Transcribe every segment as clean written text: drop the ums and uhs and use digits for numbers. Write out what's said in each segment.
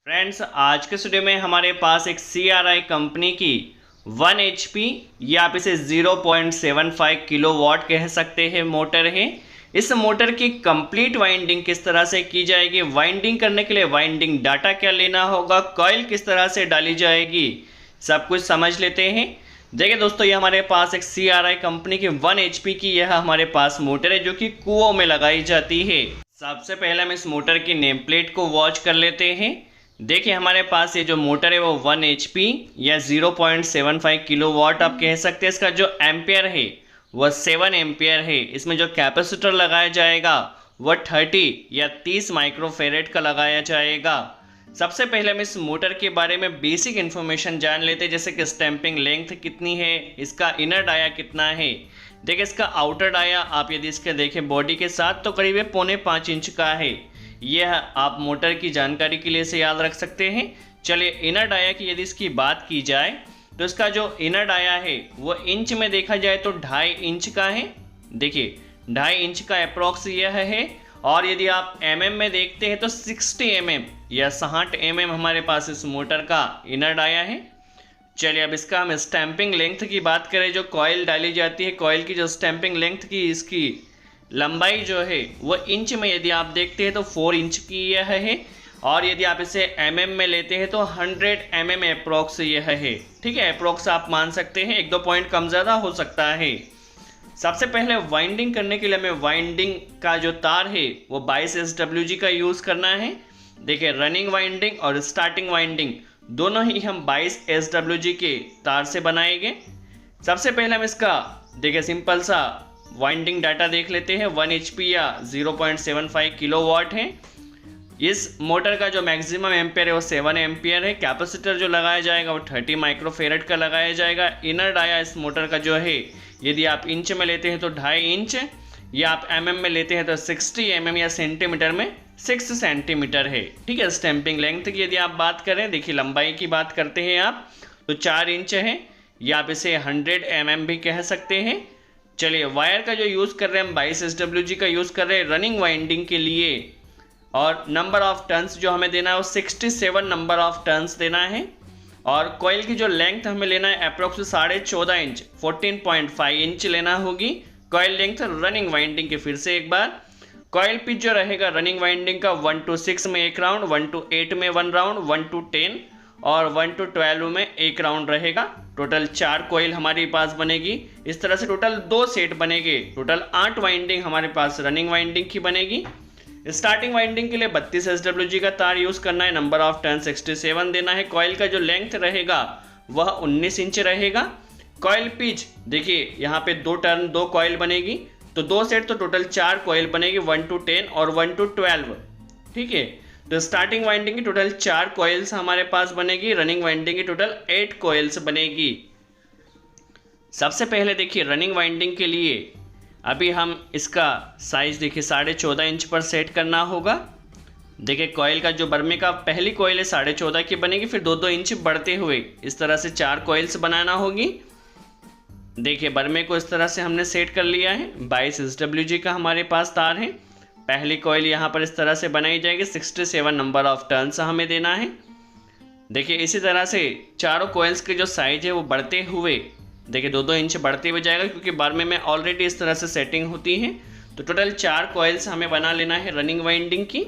Friends, आज के video में हमारे पास एक CRI कंपनी की 1 HP या आप इसे 0.75 किलोवाट कह सकते हैं मोटर है। इस मोटर की कंप्लीट वाइंडिंग किस तरह से की जाएगी, वाइंडिंग करने के लिए वाइंडिंग डाटा क्या लेना होगा, कॉइल किस तरह से डाली जाएगी, सब कुछ समझ लेते हैं। देखिए दोस्तों, ये हमारे पास एक CRI कंपनी की 1 HP की यह हमारे पास मोटर है जो कि कुओं में लगाई जाती है। सबसे पहले हम इस मोटर की नेम प्लेट को वॉच कर लेते हैं। देखिए हमारे पास ये जो मोटर है वो 1 HP या 0.75 किलोवाट आप कह सकते हैं। इसका जो एम्पियर है वह 7 एम्पियर है। इसमें जो कैपेसिटर लगाया जाएगा वह 30 या 30 माइक्रोफेरेड का लगाया जाएगा। सबसे पहले हम इस मोटर के बारे में बेसिक इन्फॉर्मेशन जान लेते हैं, जैसे कि स्टैंपिंग लेंथ कितनी है, इसका इनर डाया कितना है। देखिए इसका आउटर डाया आप यदि इसके देखें बॉडी के साथ तो करीब 4.5 इंच का है। यह आप मोटर की जानकारी के लिए इसे याद रख सकते हैं। चलिए इनर डाया की यदि इसकी बात की जाए तो इसका जो इनर डाया है वो इंच में देखा जाए तो 2.5 इंच का है। देखिए 2.5 इंच का अप्रॉक्स यह है। और यदि आप mm में देखते हैं तो 60 mm या 60 mm हमारे पास इस मोटर का इनर डाया है। चलिए अब इसका हम स्टैंपिंग लेंथ की बात करें, जो कॉइल डाली जाती है, कॉइल की जो स्टैंपिंग लेंथ की इसकी लंबाई जो है वो इंच में यदि आप देखते हैं तो 4 इंच की यह है। और यदि आप इसे mm में लेते हैं तो 100 mm अप्रॉक्स यह है। ठीक है, अप्रॉक्स आप मान सकते हैं, 1-2 पॉइंट कम ज़्यादा हो सकता है। सबसे पहले वाइंडिंग करने के लिए हमें वाइंडिंग का जो तार है वो 22 SWG का यूज़ करना है। देखिए रनिंग वाइंडिंग और स्टार्टिंग वाइंडिंग दोनों ही हम 22 SWG के तार से बनाएंगे। सबसे पहले हम इसका देखिए सिंपल सा वाइंडिंग डाटा देख लेते हैं। 1 HP या 0.75 किलोवाट है। इस मोटर का जो मैक्सिमम एम्पियर है वो 7 एम्पियर है। कैपेसिटर जो लगाया जाएगा वो 30 माइक्रोफेरेड का लगाया जाएगा। इनर डाया इस मोटर का जो है यदि आप इंच में लेते हैं तो 2.5 इंच या आप mm में लेते हैं तो 60 mm या सेंटीमीटर में 6 सेंटीमीटर है। ठीक है, स्टैंपिंग लेंथ की यदि आप बात करें, देखिए लंबाई की बात करते हैं आप तो 4 इंच है या आप इसे 100 mm भी कह सकते हैं। चलिए वायर का जो यूज़ कर रहे हैं हम 22 SWG का यूज़ कर रहे हैं रनिंग वाइंडिंग के लिए। और नंबर ऑफ टर्न्स जो हमें देना है वो 67 नंबर ऑफ टर्न्स देना है। और कॉइल की जो लेंथ हमें लेना है अप्रोक्स 14.5 इंच 14.5 इंच लेना होगी कॉइल लेंथ रनिंग वाइंडिंग के। फिर से एक बार, कॉइल पिच जो रहेगा रनिंग वाइंडिंग का 1 to 6 में एक राउंड, 1 to 8 में 1 राउंड, 1 to 10 और 1 to 12 में एक राउंड रहेगा। टोटल 4 कॉइल हमारे पास बनेगी। इस तरह से टोटल 2 सेट बनेंगे। टोटल 8 वाइंडिंग हमारे पास रनिंग वाइंडिंग की बनेगी। स्टार्टिंग वाइंडिंग के लिए 32 SWG का तार यूज़ करना है। नंबर ऑफ टर्न 67 देना है। कॉइल का जो लेंथ रहेगा वह 19 इंच रहेगा। कॉइल पिच देखिए यहाँ पे 2 टर्न 2 कॉइल बनेगी तो 2 सेट तो टोटल 4 कॉइल बनेगी, 1 to 10 और 1 to 12। ठीक है, तो स्टार्टिंग वाइंडिंग की टोटल 4 कॉइल्स हमारे पास बनेगी। रनिंग वाइंडिंग की टोटल 8 कॉइल्स बनेगी। सबसे पहले देखिए रनिंग वाइंडिंग के लिए अभी हम इसका साइज देखिए 14.5 इंच पर सेट करना होगा। देखिए कॉइल का जो बर्मे का पहली कॉइल है 14.5 की बनेगी, फिर 2-2 इंच बढ़ते हुए इस तरह से 4 कॉइल्स बनाना होगी। देखिए बर्मे को इस तरह से हमने सेट कर लिया है। 22 SWG का हमारे पास तार है। पहली कॉइल यहाँ पर इस तरह से बनाई जाएगी। 67 नंबर ऑफ टर्न्स हमें देना है। देखिए इसी तरह से चारों कॉइल्स के जो साइज है वो बढ़ते हुए देखिए 2-2 इंच बढ़ते हुए जाएगा, क्योंकि बारमे में ऑलरेडी इस तरह से सेटिंग होती है। तो टोटल 4 कॉइल्स हमें बना लेना है रनिंग वाइंडिंग की।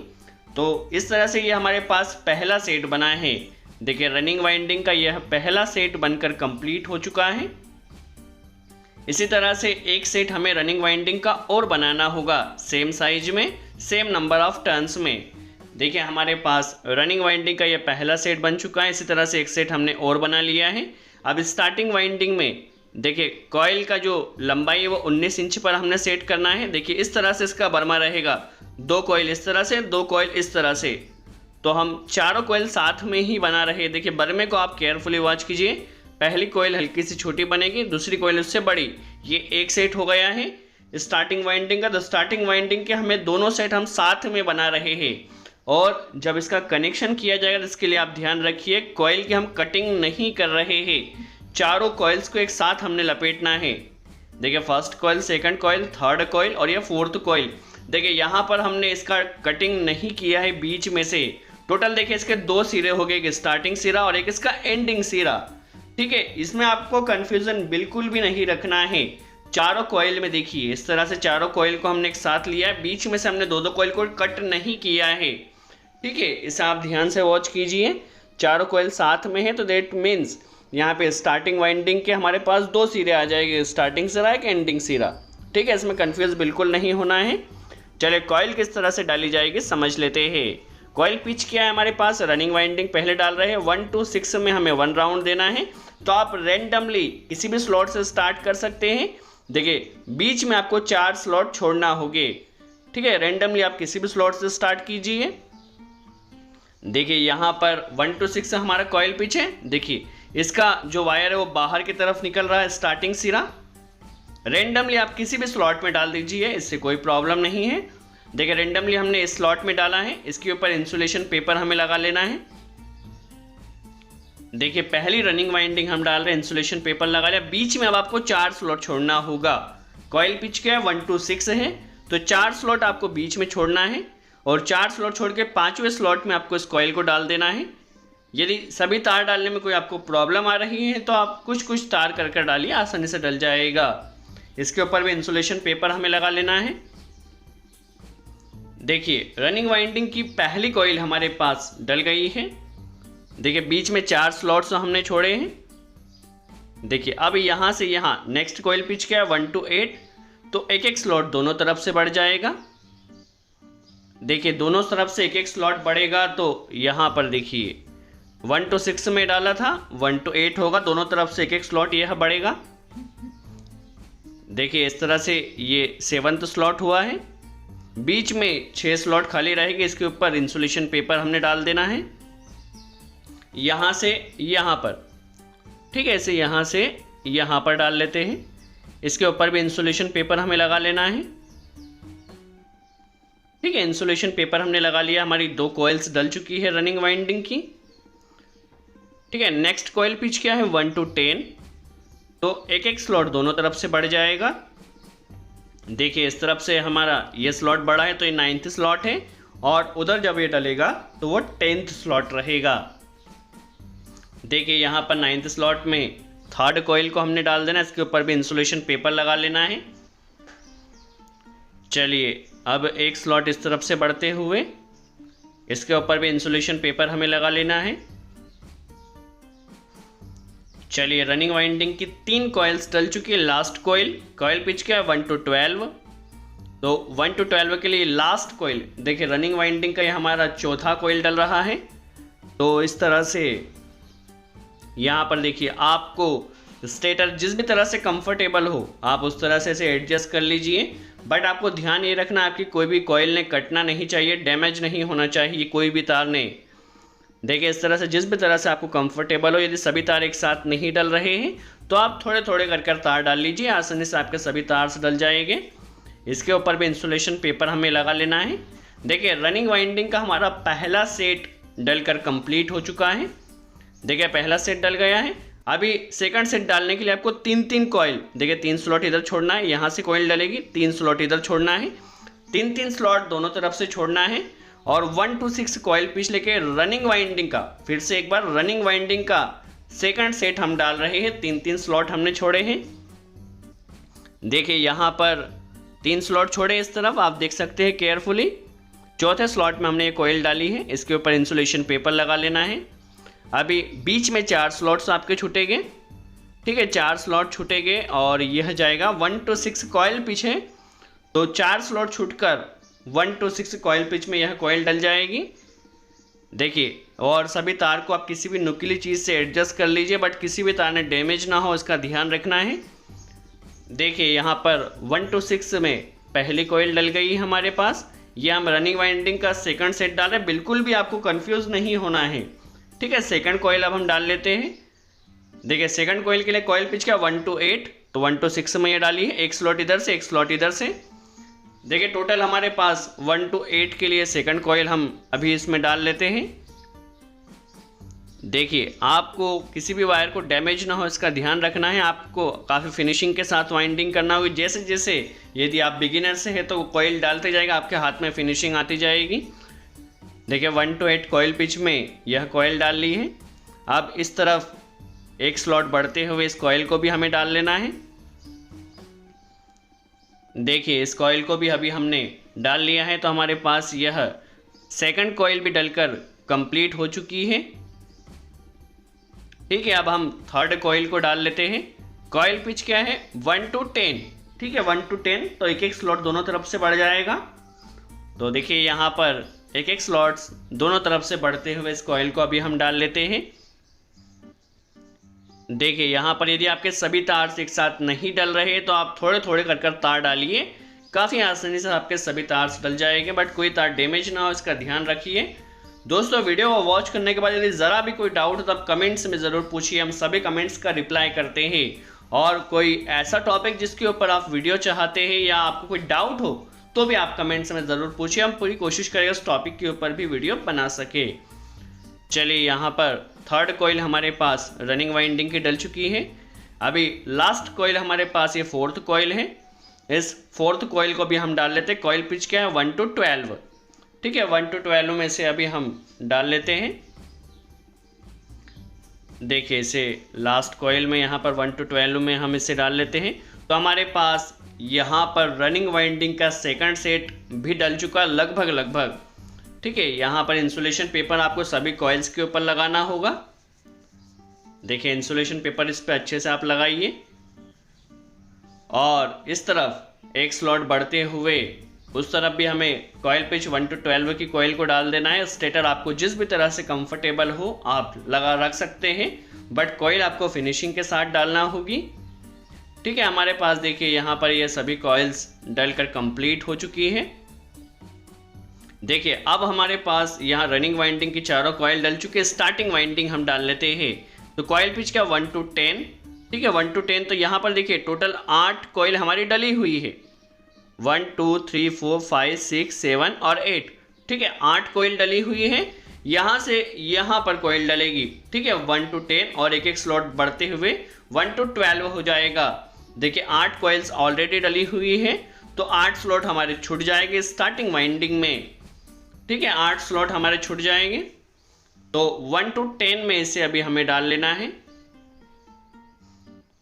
तो इस तरह से ये हमारे पास पहला सेट बना है। देखिए रनिंग वाइंडिंग का यह पहला सेट बनकर कंप्लीट हो चुका है। इसी तरह से एक सेट हमें रनिंग वाइंडिंग का और बनाना होगा, सेम साइज में, सेम नंबर ऑफ टर्न्स में। देखिए हमारे पास रनिंग वाइंडिंग का यह पहला सेट बन चुका है। इसी तरह से एक सेट हमने और बना लिया है। अब स्टार्टिंग वाइंडिंग में देखिए कॉइल का जो लंबाई है वो 19 इंच पर हमने सेट करना है। देखिए इस तरह से इसका बर्मा रहेगा, 2 कॉइल इस तरह से, 2 कॉइल इस तरह से। तो हम चारों कॉइल साथ में ही बना रहे हैं। देखिए बर्मे को आप केयरफुली वॉच कीजिए। पहली कॉइल हल्की सी छोटी बनेगी, दूसरी कॉइल उससे बड़ी। ये एक सेट हो गया है स्टार्टिंग वाइंडिंग का। तो स्टार्टिंग वाइंडिंग के हमें दोनों सेट हम साथ में बना रहे हैं। और जब इसका कनेक्शन किया जाएगा तो इसके लिए आप ध्यान रखिए कॉइल की हम कटिंग नहीं कर रहे हैं। चारों कॉइल्स को एक साथ हमने लपेटना है। देखिए first coil, second coil, third coil और ये फोर्थ कॉइल। देखिए यहाँ पर हमने इसका कटिंग नहीं किया है बीच में से, टोटल देखिए इसके दो सिरे हो गए, एक स्टार्टिंग सिरा और एक इसका एंडिंग सिरा। ठीक है, इसमें आपको कंफ्यूजन बिल्कुल भी नहीं रखना है। चारों कॉइल में देखिए इस तरह से चारों कॉइल को हमने एक साथ लिया है, बीच में से हमने दो दो कॉइल को कट नहीं किया है। ठीक है, इसे आप ध्यान से वॉच कीजिए। चारों कॉइल साथ में है तो दैट मीन्स यहाँ पे स्टार्टिंग वाइंडिंग के हमारे पास दो सिरे आ जाएंगे, स्टार्टिंग सिरा एक एंडिंग सिरा। ठीक है, इसमें कंफ्यूज बिल्कुल नहीं होना है। चलिए कॉइल किस तरह से डाली जाएगी समझ लेते हैं। कॉइल पिच क्या है हमारे पास, रनिंग वाइंडिंग पहले डाल रहे हैं, 1 to 6 में हमें 1 राउंड देना है। तो आप रैंडमली किसी भी स्लॉट से स्टार्ट कर सकते हैं। देखिए बीच में आपको 4 स्लॉट छोड़ना होंगे। ठीक है, रैंडमली आप किसी भी स्लॉट से स्टार्ट कीजिए। देखिए यहाँ पर 1 to 6 हमारा कॉइल पिच है। देखिए इसका जो वायर है वो बाहर की तरफ निकल रहा है, स्टार्टिंग सिरा। रैंडमली आप किसी भी स्लॉट में डाल दीजिए, इससे कोई प्रॉब्लम नहीं है। देखिए रैंडमली हमने इस स्लॉट में डाला है, इसके ऊपर इंसुलेशन पेपर हमें लगा लेना है। देखिए पहली रनिंग वाइंडिंग हम डाल रहे हैं, इंसुलेशन पेपर लगा लिया। बीच में अब आपको 4 स्लॉट छोड़ना होगा। कॉइल पिच क्या है 1 to 6 है, तो 4 स्लॉट आपको बीच में छोड़ना है और 4 स्लॉट छोड़ के 5वें स्लॉट में आपको इस कॉइल को डाल देना है। यदि सभी तार डालने में कोई आपको प्रॉब्लम आ रही है तो आप कुछ कुछ तार कर डालिए, आसानी से डल जाएगा। इसके ऊपर भी इंसुलेशन पेपर हमें लगा लेना है। देखिए रनिंग वाइंडिंग की पहली कॉइल हमारे पास डल गई है। देखिए बीच में 4 स्लॉट्स हमने छोड़े हैं। देखिए अब यहाँ से यहाँ नेक्स्ट कॉइल पिच क्या है 1 to 8, तो एक एक स्लॉट दोनों तरफ से बढ़ जाएगा। देखिए दोनों तरफ से एक एक स्लॉट बढ़ेगा, तो यहाँ पर देखिए 1 to 6 में डाला था, 1 to 8 होगा, दोनों तरफ से एक एक स्लॉट यह बढ़ेगा। देखिए इस तरह से ये 7th स्लॉट हुआ है। बीच में 6 स्लॉट खाली रहेगी, इसके ऊपर इंसुलेशन पेपर हमने डाल देना है यहाँ से यहाँ पर। ठीक है, इसे यहाँ से यहाँ पर डाल लेते हैं। इसके ऊपर भी इंसुलेशन पेपर हमें लगा लेना है। ठीक है, इंसुलेशन पेपर हमने लगा लिया। हमारी 2 कॉइल्स डल चुकी है रनिंग वाइंडिंग की। ठीक है, नेक्स्ट कॉइल पिच क्या है 1 to 10, तो एक एक स्लॉट दोनों तरफ से बढ़ जाएगा। देखिए इस तरफ से हमारा ये स्लॉट बढ़ा है तो ये 9th स्लॉट है, और उधर जब ये डलेगा तो वो 10th स्लॉट रहेगा। देखिए यहाँ पर 9th स्लॉट में 3rd कॉइल को हमने डाल देना, इसके ऊपर भी इंसुलेशन पेपर लगा लेना है। चलिए अब एक स्लॉट इस तरफ से बढ़ते हुए इसके ऊपर भी इंसुलेशन पेपर हमें लगा लेना है। चलिए रनिंग वाइंडिंग की 3 कॉइल्स डल चुकी है। लास्ट कॉइल पिच क्या है 1 to 12, तो 1 to 12 के लिए लास्ट कॉइल। देखिए रनिंग वाइंडिंग का ये हमारा 4था कॉइल डल रहा है। तो इस तरह से यहाँ पर देखिए आपको स्टेटर जिस भी तरह से कंफर्टेबल हो आप उस तरह से इसे एडजस्ट कर लीजिए। बट आपको ध्यान ये रखना आपकी कोई भी कॉइल ने कटना नहीं चाहिए, डैमेज नहीं होना चाहिए कोई भी तार ने। देखिए इस तरह से जिस भी तरह से आपको कंफर्टेबल हो, यदि सभी तार एक साथ नहीं डल रहे हैं तो आप थोड़े थोड़े कर तार डाल लीजिए, आसानी से आपके सभी तार से डल जाएंगे। इसके ऊपर भी इंसुलेशन पेपर हमें लगा लेना है। देखिए रनिंग वाइंडिंग का हमारा पहला सेट डलकर कंप्लीट हो चुका है। देखिए पहला सेट डल गया है। अभी सेकंड सेट डालने के लिए आपको 3 कॉइल, देखिए 3 स्लॉट इधर छोड़ना है, यहाँ से कॉइल डलेगी, 3 स्लॉट इधर छोड़ना है, 3 स्लॉट दोनों तरफ से छोड़ना है। और 1 to 6 कॉइल पिच लेके रनिंग वाइंडिंग का, फिर से एक बार रनिंग वाइंडिंग का सेकंड सेट हम डाल रहे हैं। 3 स्लॉट हमने छोड़े हैं। देखिए यहाँ पर 3 स्लॉट छोड़े इस तरफ, आप देख सकते हैं केयरफुली। चौथे स्लॉट में हमने ये कॉइल डाली है, इसके ऊपर इंसुलेशन पेपर लगा लेना है। अभी बीच में 4 स्लॉट्स आपके छूटेंगे। ठीक है, 4 स्लॉट छूटेंगे और यह जाएगा 1 to 6 कॉइल पिच है, तो 4 स्लॉट छूटकर 1 to 6 कॉइल पिच में यह कॉइल डल जाएगी। देखिए और सभी तार को आप किसी भी नुकीली चीज़ से एडजस्ट कर लीजिए, बट किसी भी तार ने डैमेज ना हो इसका ध्यान रखना है। देखिए यहाँ पर 1 to 6 में पहली कॉइल डल गई है हमारे पास। ये हम रनिंग वाइंडिंग का सेकंड सेट डाल रहे हैं, बिल्कुल भी आपको कंफ्यूज नहीं होना है। ठीक है, सेकंड कॉइल अब हम डाल लेते हैं। देखिए सेकंड कॉइल के लिए कॉइल पिच क्या 1 to 8, तो 1 to 6 में ये डाली है, एक स्लॉट इधर से एक स्लॉट इधर से। देखिए टोटल हमारे पास 1 to 8 के लिए सेकंड कॉइल हम अभी इसमें डाल लेते हैं। देखिए आपको किसी भी वायर को डैमेज ना हो इसका ध्यान रखना है। आपको काफ़ी फिनिशिंग के साथ वाइंडिंग करना होगी। जैसे जैसे यदि आप बिगिनर से है तो कॉइल डालते जाएगा, आपके हाथ में फिनिशिंग आती जाएगी। देखिए 1 to 8 कॉइल पिच में यह कॉइल डाल ली है। अब इस तरफ एक स्लॉट बढ़ते हुए इस कॉइल को भी हमें डाल लेना है। देखिए इस कॉइल को भी अभी हमने डाल लिया है, तो हमारे पास यह सेकंड कॉइल भी डलकर कंप्लीट हो चुकी है। ठीक है, अब हम थर्ड कॉइल को डाल लेते हैं। कॉइल पिच क्या है 1 to 10। ठीक है 1 to 10, तो एक एक स्लॉट दोनों तरफ से बढ़ जाएगा। तो देखिए यहाँ पर एक एक स्लॉट्स दोनों तरफ से बढ़ते हुए इस कॉइल को अभी हम डाल लेते हैं। देखिए यहाँ पर यदि आपके सभी तार एक साथ नहीं डल रहे तो आप थोड़े थोड़े कर तार डालिए, काफ़ी आसानी से आपके सभी तार डल जाएंगे, बट कोई तार डैमेज ना हो इसका ध्यान रखिए। दोस्तों वीडियो को वॉच करने के बाद यदि ज़रा भी कोई डाउट हो तो आप कमेंट्स में ज़रूर पूछिए, हम सभी कमेंट्स का रिप्लाई करते हैं। और कोई ऐसा टॉपिक जिसके ऊपर आप वीडियो चाहते हैं या आपको कोई डाउट हो तो भी आप कमेंट्स में ज़रूर पूछिए, हम पूरी कोशिश करेंगे उस टॉपिक के ऊपर भी वीडियो बना सके। चलिए यहाँ पर थर्ड कॉइल हमारे पास रनिंग वाइंडिंग की डल चुकी है। अभी लास्ट कॉइल हमारे पास ये फोर्थ कॉइल है। इस फोर्थ कॉइल को भी हम डाल लेते हैं। कॉइल पिच क्या है 1 to 12। ठीक है 1 to 12 में से अभी हम डाल लेते हैं। देखिए इसे लास्ट कॉइल में यहाँ पर 1 to 12 में हम इसे डाल लेते हैं। तो हमारे पास यहाँ पर रनिंग वाइंडिंग का सेकंड सेट भी डल चुका लगभग। ठीक है, यहाँ पर इंसुलेशन पेपर आपको सभी कॉइल्स के ऊपर लगाना होगा। देखिए इंसुलेशन पेपर इस पर अच्छे से आप लगाइए और इस तरफ एक स्लॉट बढ़ते हुए उस तरफ भी हमें कॉइल पिच 1 to 12 की कॉइल को डाल देना है। स्टेटर आपको जिस भी तरह से कंफर्टेबल हो आप लगा रख सकते हैं, बट कॉइल आपको फिनिशिंग के साथ डालना होगी। ठीक है, हमारे पास देखिए यहाँ पर ये सभी कॉइल्स डलकर कंप्लीट हो चुकी है। देखिए अब हमारे पास यहाँ रनिंग वाइंडिंग की चारों कॉइल डल चुके हैं। स्टार्टिंग वाइंडिंग हम डाल लेते हैं। तो कॉइल पिच क्या 1 to 10। ठीक है 1 to 10, तो यहाँ पर देखिए टोटल 8 कॉइल हमारी डली हुई है। 1 2 3 4 5 6 7 और 8। ठीक है 8 कॉइल डली हुई है। यहाँ से यहाँ पर कॉइल डलेगी। ठीक है 1 to 10 और एक एक स्लॉट बढ़ते हुए 1 to 12 हो जाएगा। देखिए 8 कॉइल्स ऑलरेडी डली हुई है, तो 8 स्लॉट हमारे छूट जाएंगे स्टार्टिंग वाइंडिंग में। ठीक है 8 स्लॉट हमारे छूट जाएंगे। तो 1 to 10 में इसे अभी हमें डाल लेना है।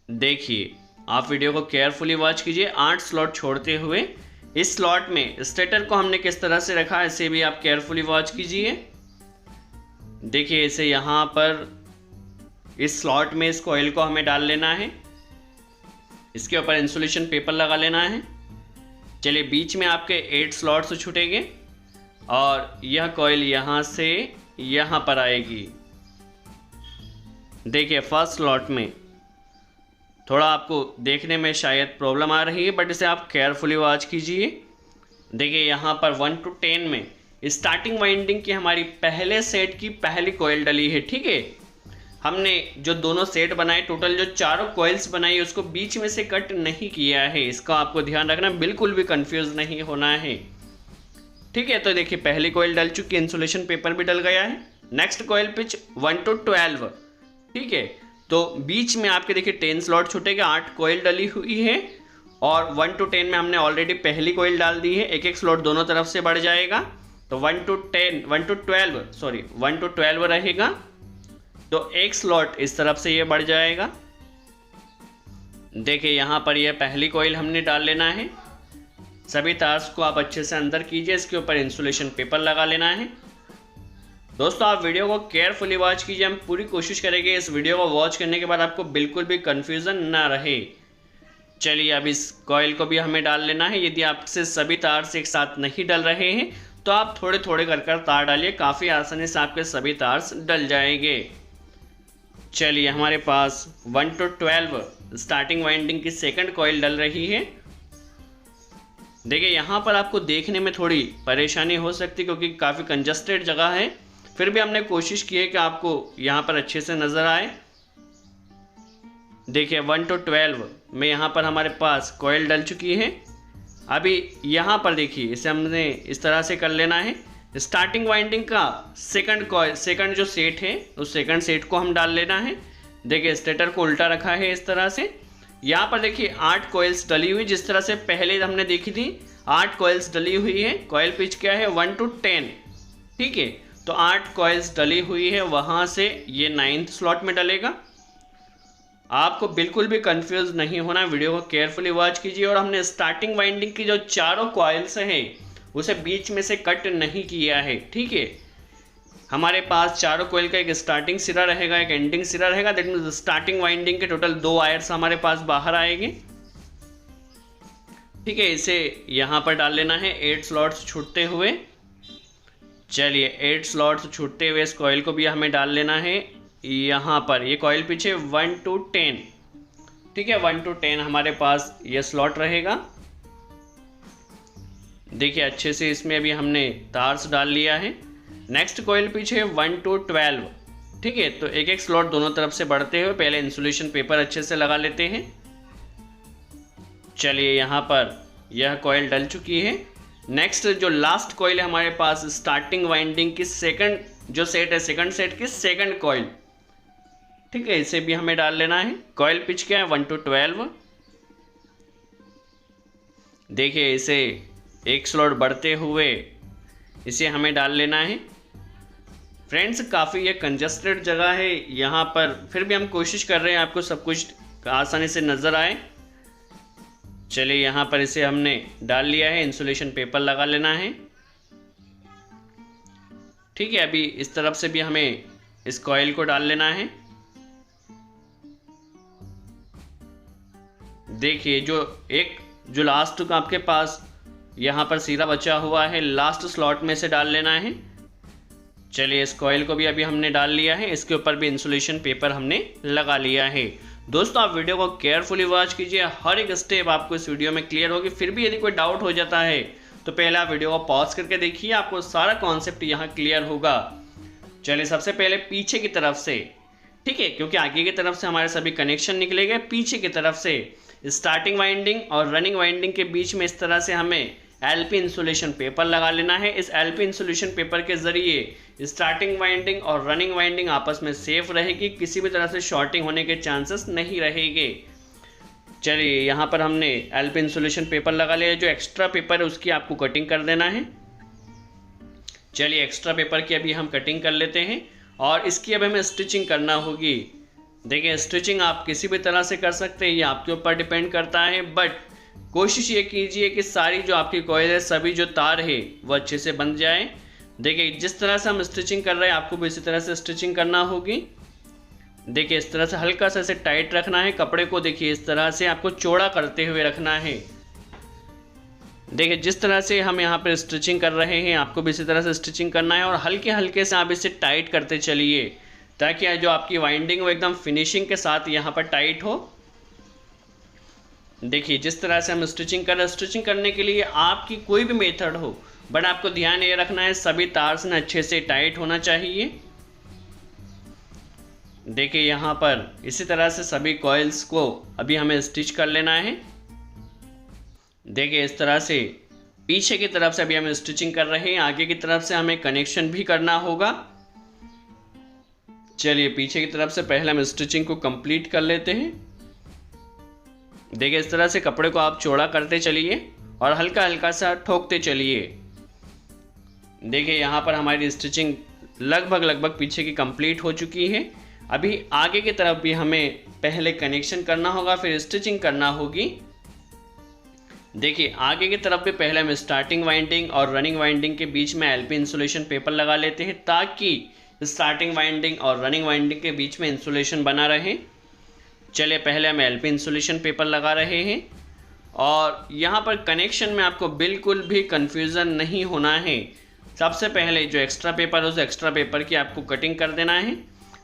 देखिए आप वीडियो को केयरफुली वॉच कीजिए। 8 स्लॉट छोड़ते हुए इस स्लॉट में स्टेटर को हमने किस तरह से रखा है इसे भी आप केयरफुली वॉच कीजिए। देखिए इसे यहाँ पर इस स्लॉट में इस कॉइल को हमें डाल लेना है। इसके ऊपर इंसुलेशन पेपर लगा लेना है। चलिए बीच में आपके 8 स्लॉट्स छूटेंगे और यह कॉइल यहाँ से यहाँ पर आएगी। देखिए फर्स्ट स्लॉट में थोड़ा आपको देखने में शायद प्रॉब्लम आ रही है, बट इसे आप केयरफुली वॉच कीजिए। देखिए यहाँ पर 1 to 10 में स्टार्टिंग वाइंडिंग की हमारी पहले सेट की पहली कॉइल डली है। ठीक है, हमने जो दोनों सेट बनाए टोटल जो चारों कॉइल्स बनाई उसको बीच में से कट नहीं किया है, इसका आपको ध्यान रखना, बिल्कुल भी कंफ्यूज नहीं होना है। ठीक है, तो देखिए पहली कॉइल डल चुकी है, इंसुलेशन पेपर भी डल गया है। Next coil pitch 1 to 12। ठीक है, तो बीच में आपके देखिए 10 स्लॉट छूटेंगे। 8 कॉइल डली हुई है और 1 to 10 में हमने ऑलरेडी पहली कॉइल डाल दी है। एक एक स्लॉट दोनों तरफ से बढ़ जाएगा। तो 1 to 12 रहेगा। तो एक स्लॉट इस तरफ से ये बढ़ जाएगा। देखिए यहाँ पर यह पहली कॉइल हमने डाल लेना है। सभी तार्स को आप अच्छे से अंदर कीजिए, इसके ऊपर इंसुलेशन पेपर लगा लेना है। दोस्तों आप वीडियो को केयरफुली वॉच कीजिए, हम पूरी कोशिश करेंगे इस वीडियो को वॉच करने के बाद आपको बिल्कुल भी कन्फ्यूज़न ना रहे। चलिए अब इस कॉइल को भी हमें डाल लेना है। यदि आपसे सभी तार से एक साथ नहीं डल रहे हैं तो आप थोड़े थोड़े कर तार डालिए, काफ़ी आसानी से आपके सभी तार डल जाएंगे। चलिए हमारे पास 1 to 12 स्टार्टिंग वाइंडिंग की सेकंड कॉइल डल रही है। देखिए यहाँ पर आपको देखने में थोड़ी परेशानी हो सकती है क्योंकि काफ़ी कंजस्टेड जगह है, फिर भी हमने कोशिश की है कि आपको यहाँ पर अच्छे से नज़र आए। देखिए 1 to 12 में यहाँ पर हमारे पास कॉइल डल चुकी है। अभी यहाँ पर देखिए इसे हमने इस तरह से कर लेना है। स्टार्टिंग वाइंडिंग का सेकंड जो सेट है उस सेकंड सेट को हम डाल लेना है। देखिए स्टेटर को उल्टा रखा है इस तरह से। यहाँ पर देखिए 8 कॉइल्स डली हुई, जिस तरह से पहले हमने देखी थी 8 कॉइल्स डली हुई है। कॉइल पिच क्या है 1 to 10। ठीक है, तो 8 कॉइल्स डली हुई है, वहाँ से ये 9th स्लॉट में डलेगा। आपको बिल्कुल भी कंफ्यूज नहीं होना, वीडियो को केयरफुली वॉच कीजिए। और हमने स्टार्टिंग वाइंडिंग की जो चारों कॉइल्स हैं उसे बीच में से कट नहीं किया है, ठीक है। हमारे पास चारों कॉइल का एक स्टार्टिंग सिरा रहेगा, एक एंडिंग सिरा रहेगा। दैट मीन स्टार्टिंग वाइंडिंग के टोटल 2 वायर्स हमारे पास बाहर आएंगे, ठीक है। इसे यहाँ पर डाल लेना है 8 स्लॉट्स छूटते हुए। चलिए 8 स्लॉट्स छूटते हुए इस कॉइल को भी हमें डाल लेना है यहाँ पर। ये कॉइल पीछे 1 to 10, ठीक है, 1 to 10 हमारे पास ये स्लॉट रहेगा। देखिए अच्छे से इसमें अभी हमने तार्स डाल लिया है। नेक्स्ट कॉइल पीछे 1 to 12, ठीक है। तो एक एक स्लॉट दोनों तरफ से बढ़ते हुए पहले इंसुलेशन पेपर अच्छे से लगा लेते हैं। चलिए यहाँ पर यह कॉइल डल चुकी है। नेक्स्ट जो लास्ट कॉइल है हमारे पास स्टार्टिंग वाइंडिंग की सेकंड जो सेट है, सेकंड सेट की सेकंड कॉइल, ठीक है, इसे भी हमें डाल लेना है। कॉइल पिच क्या है 1 to 12। देखिए इसे एक स्लॉट बढ़ते हुए इसे हमें डाल लेना है। फ्रेंड्स काफ़ी ये कंजस्टेड जगह है यहाँ पर, फिर भी हम कोशिश कर रहे हैं आपको सब कुछ आसानी से नज़र आए। चलिए यहाँ पर इसे हमने डाल लिया है, इंसुलेशन पेपर लगा लेना है, ठीक है। अभी इस तरफ से भी हमें इस कॉइल को डाल लेना है। देखिए जो लास्ट का आपके पास यहाँ पर सिरा बचा हुआ है, लास्ट स्लॉट में से डाल लेना है। चलिए इस कॉइल को भी अभी हमने डाल लिया है, इसके ऊपर भी इंसुलेशन पेपर हमने लगा लिया है। दोस्तों आप वीडियो को केयरफुली वॉच कीजिए, हर एक स्टेप आपको इस वीडियो में क्लियर होगी। फिर भी यदि कोई डाउट हो जाता है तो पहले आप वीडियो को पॉज करके देखिए, आपको सारा कॉन्सेप्ट यहाँ क्लियर होगा। चलिए सबसे पहले पीछे की तरफ से, ठीक है, क्योंकि आगे की तरफ से हमारे सभी कनेक्शन निकलेंगे, पीछे की तरफ से स्टार्टिंग वाइंडिंग और रनिंग वाइंडिंग के बीच में इस तरह से हमें एलपी इंसुलेशन पेपर लगा लेना है। इस एलपी इंसुलेशन पेपर के जरिए स्टार्टिंग वाइंडिंग और रनिंग वाइंडिंग आपस में सेफ रहेगी, किसी भी तरह से शॉर्टिंग होने के चांसेस नहीं रहेंगे। चलिए यहाँ पर हमने एलपी इंसुलेशन पेपर लगा लिया। जो एक्स्ट्रा पेपर है उसकी आपको कटिंग कर देना है। चलिए एक्स्ट्रा पेपर की अभी हम कटिंग कर लेते हैं और इसकी अब हमें स्टिचिंग करना होगी। देखिए स्टिचिंग आप किसी भी तरह से कर सकते हैं, ये आपके ऊपर डिपेंड करता है, बट कोशिश ये कीजिए कि सारी जो आपकी कॉइल है, सभी जो तार है वो अच्छे से बंध जाए। देखिए जिस तरह से हम स्टिचिंग कर रहे हैं आपको भी इसी तरह से स्टिचिंग करना होगी। देखिए इस तरह से हल्का सा इसे टाइट रखना है कपड़े को। देखिए इस तरह से आपको चौड़ा करते हुए रखना है। देखिए जिस तरह से हम यहाँ पर स्टिचिंग कर रहे हैं आपको भी इसी तरह से स्टिचिंग करना है और हल्के हल्के से आप इसे टाइट करते चलिए ताकि जो आपकी वाइंडिंग वो एकदम फिनिशिंग के साथ यहाँ पर टाइट हो। देखिए जिस तरह से हम स्टिचिंग कर रहे हैं, स्टिचिंग करने के लिए आपकी कोई भी मेथड हो, बट आपको ध्यान ये रखना है सभी तार से अच्छे से टाइट होना चाहिए। देखिए यहाँ पर इसी तरह से सभी कॉइल्स को अभी हमें स्टिच कर लेना है। देखिए इस तरह से पीछे की तरफ से अभी हम स्टिचिंग कर रहे हैं, आगे की तरफ से हमें कनेक्शन भी करना होगा। चलिए पीछे की तरफ से पहले हम स्टिचिंग को कंप्लीट कर लेते हैं। देखिए इस तरह से कपड़े को आप चौड़ा करते चलिए और हल्का हल्का सा ठोकते चलिए। देखिए यहाँ पर हमारी स्टिचिंग लगभग पीछे की कंप्लीट हो चुकी है। अभी आगे की तरफ भी हमें पहले कनेक्शन करना होगा, फिर स्टिचिंग करना होगी। देखिए आगे की तरफ भी पहले हम स्टार्टिंग वाइंडिंग और रनिंग वाइंडिंग के बीच में एलपी इंसुलेशन पेपर लगा लेते हैं ताकि स्टार्टिंग वाइंडिंग और रनिंग वाइंडिंग के बीच में इंसुलेशन बना रहे। चलिए पहले हम एलपी इंसुलेशन पेपर लगा रहे हैं और यहाँ पर कनेक्शन में आपको बिल्कुल भी कंफ्यूजन नहीं होना है। सबसे पहले जो एक्स्ट्रा पेपर है उस एक्स्ट्रा पेपर की आपको कटिंग कर देना है।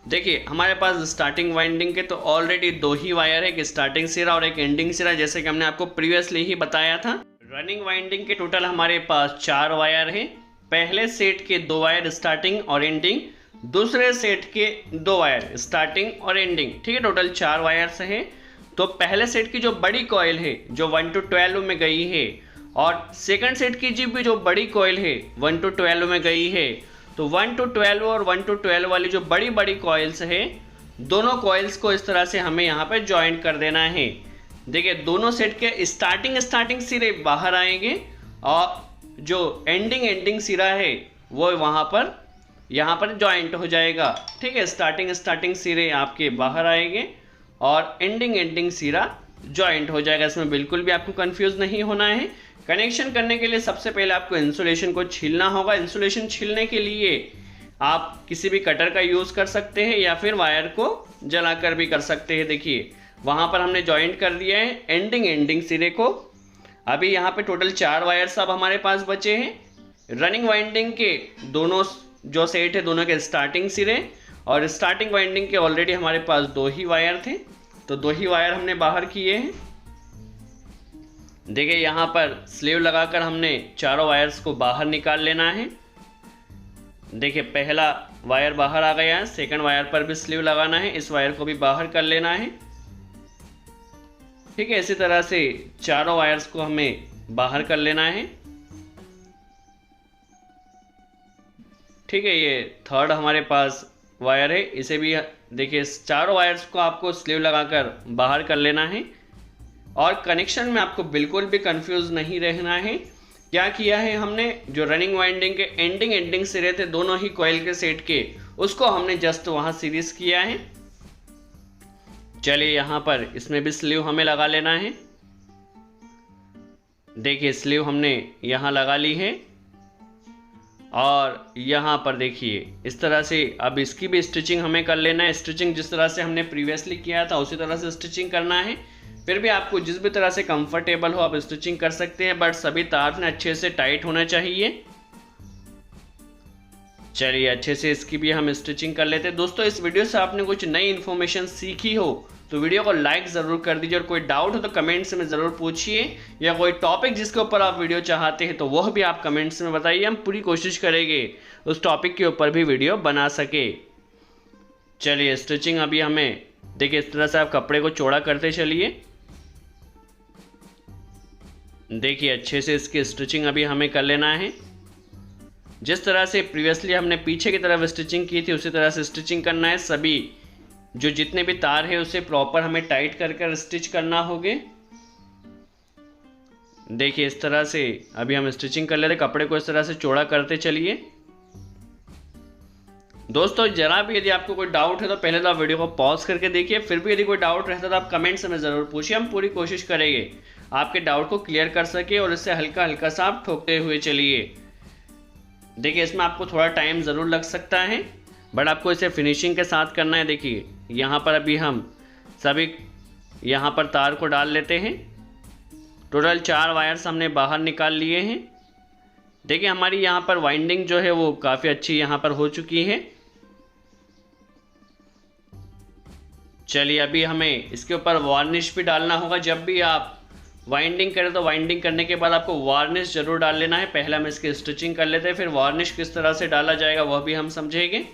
देखिए हमारे पास स्टार्टिंग वाइंडिंग के तो ऑलरेडी 2 ही वायर है, एक स्टार्टिंग सिरा और एक एंडिंग सिरा, जैसे कि हमने आपको प्रीवियसली ही बताया था। रनिंग वाइंडिंग के टोटल हमारे पास 4 वायर हैं। पहले सेट के 2 वायर स्टार्टिंग और एंडिंग, दूसरे सेट के 2 वायर स्टार्टिंग और एंडिंग, ठीक है, टोटल 4 वायर्स हैं। तो पहले सेट की जो बड़ी कॉइल है जो 1 to 12 में गई है और सेकंड सेट की भी जो बड़ी कॉइल है 1 to 12 में गई है। तो 1 to 12 और 1 to 12 वाली जो बड़ी कॉइल्स है, दोनों कॉइल्स को इस तरह से हमें यहाँ पर ज्वाइंट कर देना है। देखिए दोनों सेट के स्टार्टिंग सिरे बाहर आएंगे और जो एंडिंग सिरा है वो यहाँ पर जॉइंट हो जाएगा। ठीक है, स्टार्टिंग सिरे आपके बाहर आएंगे और एंडिंग सिरा जॉइंट हो जाएगा। इसमें बिल्कुल भी आपको कंफ्यूज नहीं होना है। कनेक्शन करने के लिए सबसे पहले आपको इंसुलेशन को छीलना होगा। इंसुलेशन छीलने के लिए आप किसी भी कटर का यूज़ कर सकते हैं या फिर वायर को जलाकर भी कर सकते हैं। देखिए वहाँ पर हमने जॉइंट कर दिया है एंडिंग सिरे को। अभी यहाँ पे टोटल 4 वायर्स अब हमारे पास बचे हैं। रनिंग वाइंडिंग के दोनों जो सेट है दोनों के स्टार्टिंग सिरे और स्टार्टिंग वाइंडिंग के ऑलरेडी हमारे पास 2 ही वायर थे, तो 2 ही वायर हमने बाहर किए हैं। देखिए यहाँ पर स्लीव लगाकर हमने चारों वायर्स को बाहर निकाल लेना है। देखिए पहला वायर बाहर आ गया है, सेकंड वायर पर भी स्लीव लगाना है, इस वायर को भी बाहर कर लेना है। ठीक है, इसी तरह से चारों वायर्स को हमें बाहर कर लेना है। ठीक है, ये थर्ड हमारे पास वायर है, इसे भी देखिए चारों वायर्स को आपको स्लीव लगाकर बाहर कर लेना है। और कनेक्शन में आपको बिल्कुल भी कंफ्यूज नहीं रहना है। क्या किया है हमने, जो रनिंग वाइंडिंग के एंडिंग सिरे थे दोनों ही कॉइल के सेट के, उसको हमने जस्ट वहाँ सीरीज किया है। चलिए यहाँ पर इसमें भी स्लीव हमें लगा लेना है। देखिए स्लीव हमने यहाँ लगा ली है और यहाँ पर देखिए इस तरह से अब इसकी भी स्टिचिंग हमें कर लेना है। स्टिचिंग जिस तरह से हमने प्रीवियसली किया था उसी तरह से स्टिचिंग करना है। फिर भी आपको जिस भी तरह से कंफर्टेबल हो आप स्टिचिंग कर सकते हैं, बट सभी तार ने अच्छे से टाइट होना चाहिए। चलिए अच्छे से इसकी भी हम स्टिचिंग कर लेते हैं। दोस्तों इस वीडियो से आपने कुछ नई इन्फॉर्मेशन सीखी हो तो वीडियो को लाइक ज़रूर कर दीजिए और कोई डाउट हो तो कमेंट्स में ज़रूर पूछिए, या कोई टॉपिक जिसके ऊपर आप वीडियो चाहते हैं तो वह भी आप कमेंट्स में बताइए। हम पूरी कोशिश करेंगे उस टॉपिक के ऊपर भी वीडियो बना सके। चलिए स्टिचिंग अभी हमें देखिए इस तरह से आप कपड़े को चौड़ा करते चलिए। देखिए अच्छे से इसकी स्टिचिंग अभी हमें कर लेना है। जिस तरह से प्रीवियसली हमने पीछे की तरफ स्टिचिंग की थी उसी तरह से स्टिचिंग करना है। सभी जो जितने भी तार है उसे प्रॉपर हमें टाइट कर स्टिच करना होगा। देखिए इस तरह से अभी हम स्टिचिंग कर लेते, कपड़े को इस तरह से चौड़ा करते चलिए। दोस्तों जरा भी यदि आपको कोई डाउट है तो पहले तो आप वीडियो को पॉज करके देखिए, फिर भी यदि कोई डाउट रहता तो आप कमेंट्स में ज़रूर पूछिए। हम पूरी कोशिश करेंगे आपके डाउट को क्लियर कर सके और इससे हल्का सा आप ठोकते हुए चलिए। देखिए इसमें आपको थोड़ा टाइम ज़रूर लग सकता है, बट आपको इसे फिनिशिंग के साथ करना है। देखिए यहाँ पर अभी हम सभी यहाँ पर तार को डाल लेते हैं। टोटल 4 वायर्स हमने बाहर निकाल लिए हैं। देखिए हमारी यहाँ पर वाइंडिंग जो है वो काफ़ी अच्छी यहाँ पर हो चुकी है। चलिए अभी हमें इसके ऊपर वार्निश भी डालना होगा। जब भी आप वाइंडिंग करें तो वाइंडिंग करने के बाद आपको वार्निश ज़रूर डाल लेना है। पहले हम इसकी स्टिचिंग कर लेते हैं, फिर वार्निश किस तरह से डाला जाएगा वह भी हम समझेंगे।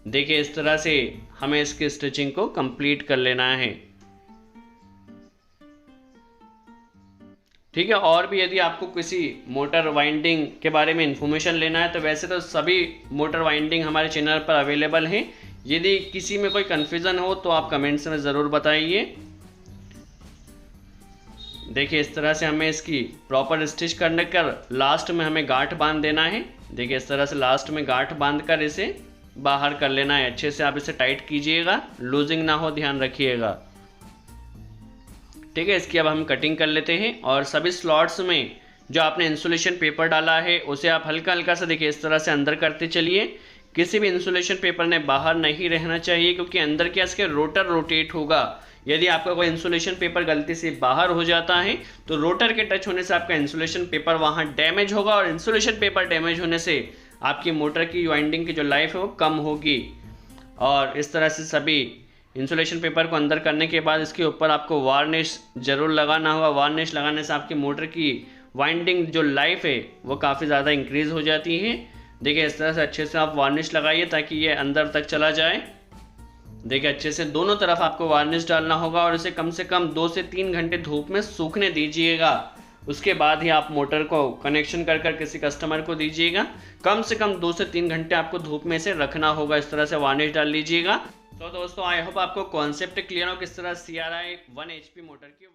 देखिए इस तरह से हमें इसकी स्टिचिंग को कंप्लीट कर लेना है। ठीक है, और भी यदि आपको किसी मोटर वाइंडिंग के बारे में इंफॉर्मेशन लेना है तो वैसे तो सभी मोटर वाइंडिंग हमारे चैनल पर अवेलेबल हैं। यदि किसी में कोई कन्फ्यूज़न हो तो आप कमेंट्स में ज़रूर बताइए। देखिए इस तरह से हमें इसकी प्रॉपर स्टिच करने कर लास्ट में हमें गांठ बांध देना है। देखिए इस तरह से लास्ट में गांठ बांध कर इसे बाहर कर लेना है। अच्छे से आप इसे टाइट कीजिएगा, लूजिंग ना हो, ध्यान रखिएगा। ठीक है, इसकी अब हम कटिंग कर लेते हैं और सभी स्लॉट्स में जो आपने इंसुलेशन पेपर डाला है उसे आप हल्का सा देखिए इस तरह से अंदर करते चलिए। किसी भी इंसुलेशन पेपर ने बाहर नहीं रहना चाहिए, क्योंकि अंदर क्या इसके रोटर रोटेट होगा। यदि आपका कोई इंसुलेशन पेपर गलती से बाहर हो जाता है तो रोटर के टच होने से आपका इंसुलेशन पेपर वहाँ डैमेज होगा और इंसुलेशन पेपर डैमेज होने से आपकी मोटर की वाइंडिंग की जो लाइफ है वो कम होगी। और इस तरह से सभी इंसुलेशन पेपर को अंदर करने के बाद इसके ऊपर आपको वार्निश ज़रूर लगाना होगा। वार्निश लगाने से आपकी मोटर की वाइंडिंग जो लाइफ है वो काफ़ी ज़्यादा इंक्रीज़ हो जाती है। देखिए इस तरह से अच्छे से आप वार्निश लगाइए ताकि ये अंदर तक चला जाए। देखिए अच्छे से दोनों तरफ आपको वार्निश डालना होगा और इसे कम से कम 2 से 3 घंटे धूप में सूखने दीजिएगा। उसके बाद ही आप मोटर को कनेक्शन कर किसी कस्टमर को दीजिएगा। कम से कम 2 से 3 घंटे आपको धूप में इसे रखना होगा। इस तरह से वार्निश डाल लीजिएगा। तो दोस्तों आई होप आपको कॉन्सेप्ट क्लियर हो किस तरह CRI 1 HP मोटर की